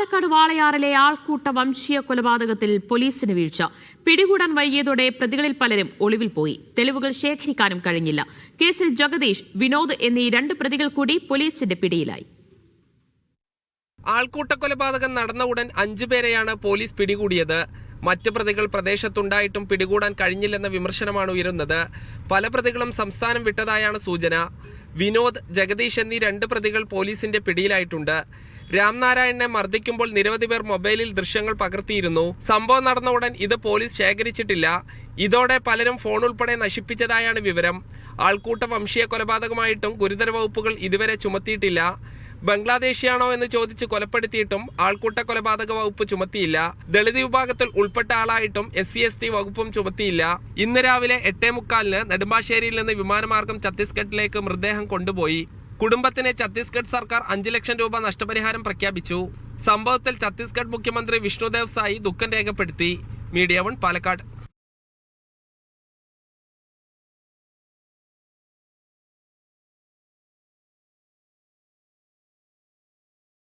പാലക്കാട് വാളയാറിലെ ആൾക്കൂട്ട വംശീയ കൊലപാതകത്തിൽ പോലീസിന് വീഴ്ച. പിടികൂടാൻ വൈകിയതോടെ പ്രതികളിൽ പലരും ഒളിവിൽ പോയി. തെളിവുകൾ ശേഖരിക്കാനും കഴിഞ്ഞില്ല. കേസിൽ ജഗദീഷ്, വിനോദ് എന്നീ 2 പ്രതികൾ കൂടി പോലീസിന്റെ പിടിയിലായി. ആൾക്കൂട്ട കൊലപാതകം നടന്ന ഉടൻ 5 പേരെയാണ് പോലീസ് പിടികൂടിയത്. മറ്റ് പ്രതികൾ പ്രദേശത്തുണ്ടായിട്ടും പിടികൂടാൻ കഴിഞ്ഞില്ലെന്ന വിമർശനമാണ് ഉയരുന്നത്. പല പ്രതികളും സംസ്ഥാനം വിട്ടതായാണ് സൂചന. വിനോദ്, ജഗദീഷ് എന്നീ 2 പ്രതികൾ പോലീസിന്റെ പിടിയിലായിട്ടുണ്ട്. രാംനാരായണനെ മർദ്ദിക്കുമ്പോൾ നിരവധി പേർ മൊബൈലിൽ ദൃശ്യങ്ങൾ പകർത്തിയിരുന്നു. സംഭവം നടന്ന ഉടൻ ഇത് പോലീസ് ശേഖരിച്ചിട്ടില്ല. ഇതോടെ പലരും ഫോൺ ഉൾപ്പെടെ നശിപ്പിച്ചതായാണ് വിവരം. ആൾക്കൂട്ട വംശീയ കൊലപാതകമായിട്ടും ഗുരുതര വകുപ്പുകൾ ഇതുവരെ ചുമത്തിയിട്ടില്ല. ബംഗ്ലാദേശിയാണോ എന്ന് ചോദിച്ച് കൊലപ്പെടുത്തിയിട്ടും ആൾക്കൂട്ട കൊലപാതക വകുപ്പ് ചുമത്തിയില്ല. ദളിത് വിഭാഗത്തിൽ ഉൾപ്പെട്ട ആളായിട്ടും SC/ST വകുപ്പും ചുമത്തിയില്ല. ഇന്ന് രാവിലെ 8:45 നെടുമ്പാശ്ശേരിയിൽ നിന്ന് വിമാനമാർഗം ഛത്തീസ്ഗഡിലേക്ക് മൃതദേഹം കൊണ്ടുപോയി. കുടുംബത്തിന് ഛത്തീസ്ഗഡ് സർക്കാർ 5 ലക്ഷം രൂപ നഷ്ടപരിഹാരം പ്രഖ്യാപിച്ചു. സംഭവത്തിൽ ഛത്തീസ്ഗഡ് മുഖ്യമന്ത്രി വിഷ്ണുദേവ് സായി ദുഃഖം രേഖപ്പെടുത്തി. മീഡിയ 1 പാലക്കാട്.